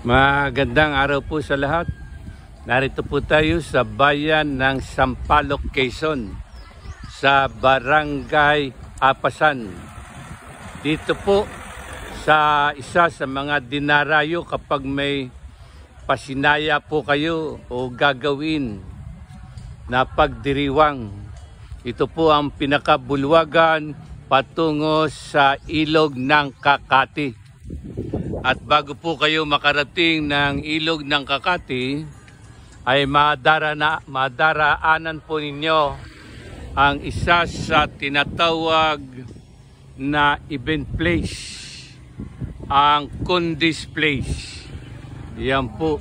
Magandang araw po sa lahat. Narito po tayo sa bayan ng Sampaloc, Quezon, sa Barangay Apasan. Dito po sa isa sa mga dinarayo kapag may pasinaya po kayo o gagawin na pagdiriwang. Ito po ang pinakabulwagan patungo sa ilog ng Kakati. At bago po kayo makarating ng ilog ng Kakati, ay madaraanan po ninyo ang isa sa tinatawag na event place, ang Kundis Place. Yan po,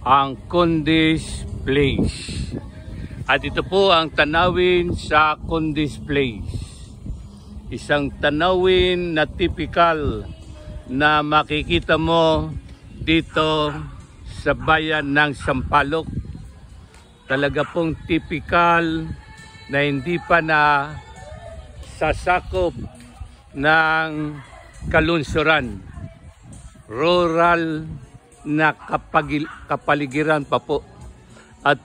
ang Kundis Place. At ito po ang tanawin sa Kundis Place. Isang tanawin na typical na makikita mo dito sa bayan ng Sampaloc. Talaga pong typical na hindi pa na sasakop ng kalunsuran. Rural na kapaligiran pa po. At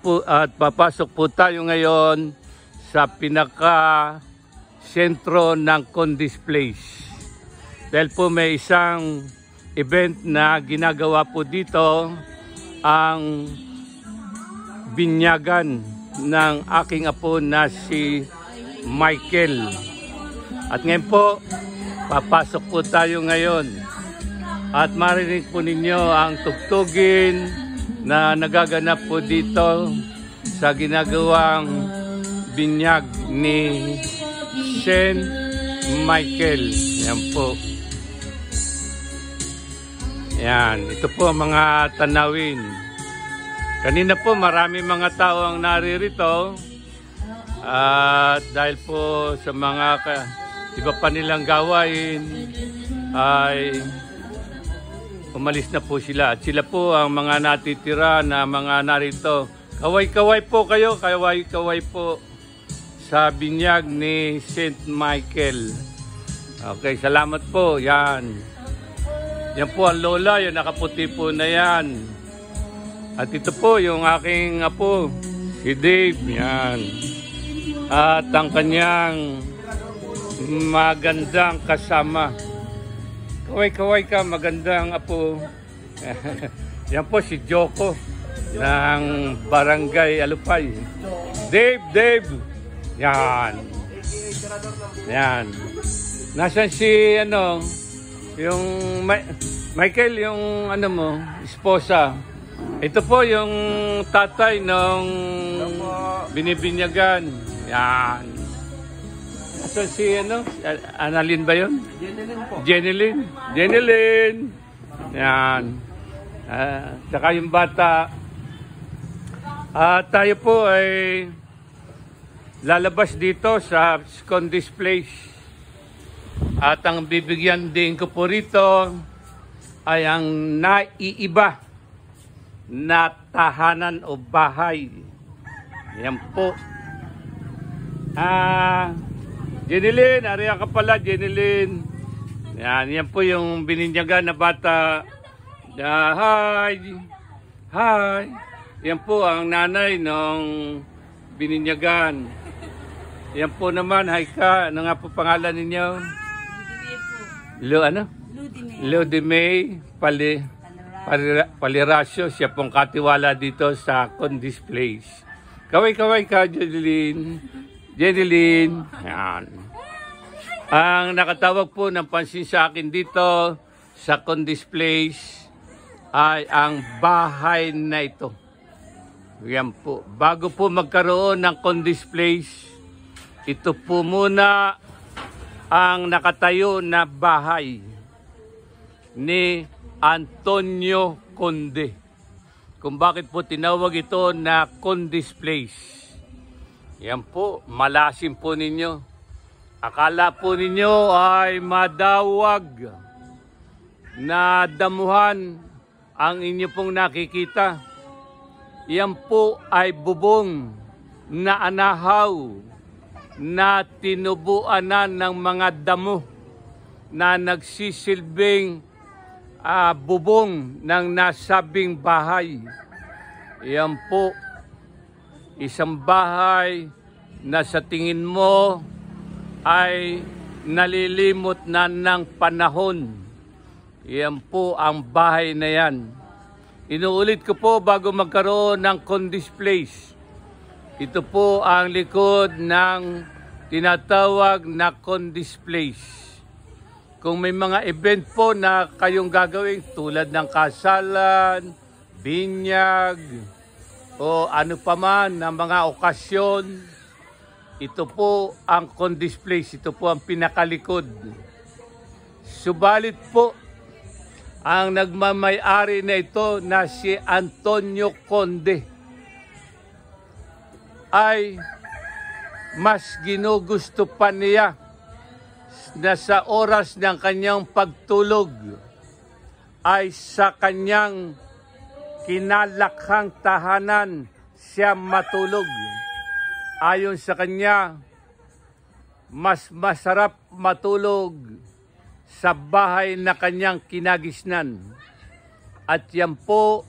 papasok po tayo ngayon sa sentro ng Kundis Place. Dahil po may isang event na ginagawa po dito, ang binyagan ng aking apo na si Michael. At ngayon po, papasok po tayo ngayon. At marinig po ninyo ang tugtugin na nagaganap po dito sa ginagawang binyag ni Saint Michael. Yan po. Yan. Ito po ang mga tanawin. Kanina po marami mga tao ang naririto. At dahil po sa mga iba pa nilang gawain ay umalis na po sila. At sila po ang mga natitira na mga narito. Kaway-kaway po kayo. Kaway-kaway po sa binyag ni Saint Michael. Okay, salamat po. Yan. Yan po ang lola, yung nakaputi po na yan. At ito po yung aking apo, si Dave. Yan. At ang kanyang magandang kasama. Kaway-kaway ka, magandang apo. Yan po si Joko ng Barangay Alupay. Dave! Yan. Yan. Nasaan si yung Michael, yung mo, esposa. Ito po yung tatay nung binibinyagan. Yan. Nasaan si Annalyn ba yun? Jenilyn po. Jenilyn. Yan. Saka yung bata. Tayo po ay lalabas dito sa Kundis Place. At ang bibigyan din ko po rito ay ang naiiba na tahanan o bahay. Yan po. Jenilyn, ariya ka pala, Jenilyn. Yan po yung bininyagan na bata. Hi. Yan po ang nanay ng bininyagan. Yan po naman, hi ka. Ano nga po pangalan ninyo? Ludi May Palirasyo. Siya pong katiwala dito sa Kundis Place. Kaway-kaway ka, Jenilyn. Yan. Ang nakatawag po ng pansin sa akin dito sa Kundis Place ay ang bahay na ito. Yan po. Bago po magkaroon ng Kundis Place, ito po muna ang nakatayo na bahay ni Antonio Conde. Kung bakit po tinawag ito na Kundis Place. Yan po, malasim po ninyo. Akala po ninyo ay madawag na damuhan ang inyo pong nakikita. Yan po ay bubong na anahaw na tinubuanan ng mga damo na nagsisilbing bubong ng nasabing bahay. Yan po, isang bahay na sa tingin mo ay nalilimot na ng panahon. Yan po ang bahay na yan. Inuulit ko po bago magkaroon ng Condi's Place. Ito po ang likod ng tinatawag na Condi's Place. Kung may mga event po na kayong gagawin tulad ng kasalan, binyag, o ano pa man na mga okasyon, ito po ang Condi's Place. Ito po ang pinakalikod. Subalit po, ang nagmamay-ari na ito na si Antonio Conde ay mas ginugusto pa niya na sa oras ng kanyang pagtulog ay sa kanyang kinalakhang tahanan siya matulog. Ayon sa kanya, mas masarap matulog sa bahay na kanyang kinagisnan. At yan po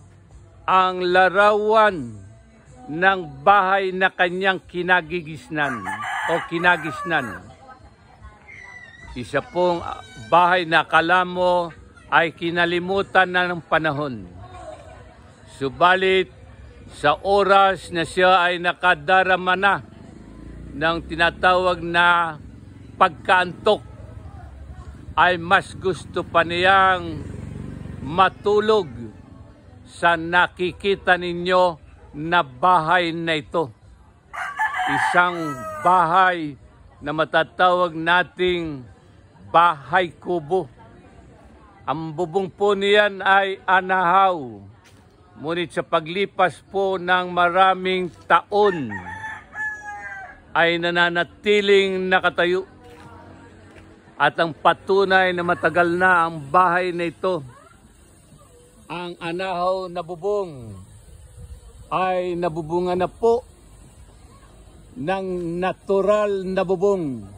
ang larawan ng bahay na kanyang kinagigisnan o kinagisnan. Isa pong bahay na akala mo ay kinalimutan na ng panahon. Subalit sa oras na siya ay nakadarama na ng tinatawag na pagkaantok, ay mas gusto pa niyang matulog sa nakikita ninyo na bahay na ito. Isang bahay na matatawag nating bahay kubo. Ang bubong po niyan ay anahaw. Ngunit sa paglipas po ng maraming taon ay nananatiling nakatayo. At ang patunay na matagal na ang bahay na ito, ang anahaw na bubong ay nabubunga na po ng natural na bubong.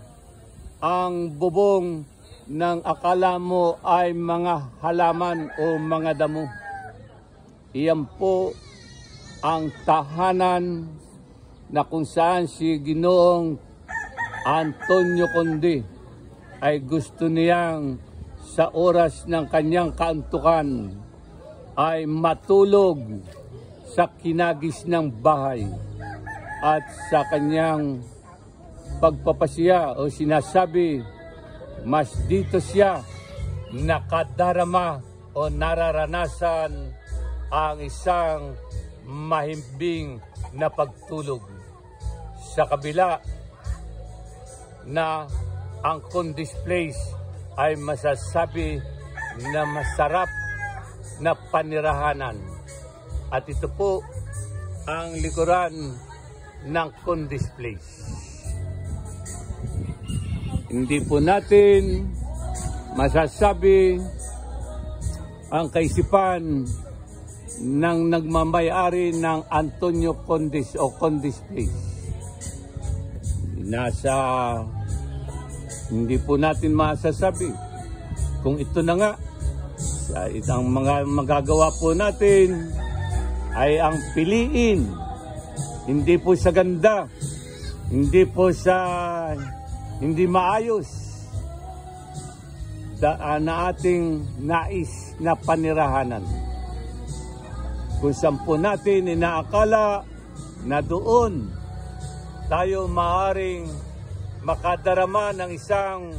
Ang bubong ng akala mo ay mga halaman o mga damo. Iyan po ang tahanan na kung saan si Ginoong Antonio Conde ay gusto niyang sa oras ng kanyang kaantukan ay matulog sa kinagisnang bahay. At sa kanyang pagpapasya o sinasabi, mas dito siya nakadarama o nararanasan ang isang mahimbing na pagtulog. Sa kabila na ang Condi's Place ay masasabi na masarap na panirahanan. At ito po ang likuran ng Condi's Place. Hindi po natin masasabi ang kaisipan ng nagmamay-ari ng Antonio Conde's o Condi's Place. Hindi po natin masasabi kung ito na nga. Ang mga magagawa po natin ay ang piliin. Hindi po sa ganda, hindi po sa hindi maayos na ating nais na panirahanan. Kung saan po natin inaakala na doon tayo maaring makadarama ng isang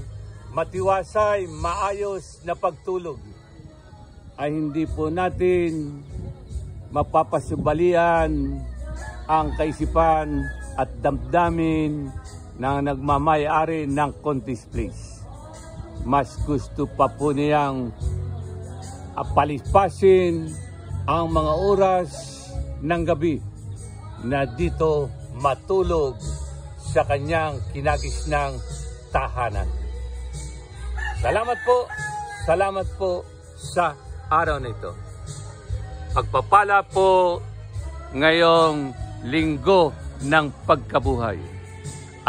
matiwasay, maayos na pagtulog, ay hindi po natin mapapasubalian ang kaisipan at damdamin ng nagmamay-ari ng Condi's Place. Mas gusto pa po niyang palipasin ang mga oras ng gabi na dito matulog sa kanyang kinagisnang tahanan. Salamat po sa araw na ito. Pagpapala po ngayong linggo ng pagkabuhay.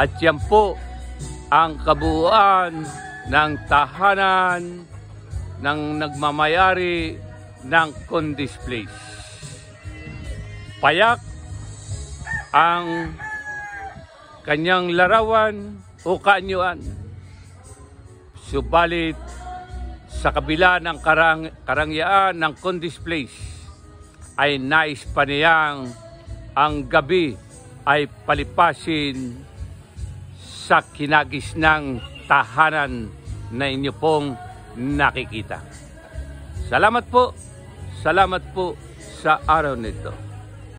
At yan po ang kabuuan ng tahanan ng nagmamayari ng Condis Place. Payak ang kanyang larawan o kaanyuan. Subalit sa kabila ng karangyaan ng Condis Place ay nais pa niyang ang gabi ay palipasin sa kinagisnang tahanan na inyo pong nakikita. Salamat po sa araw nito.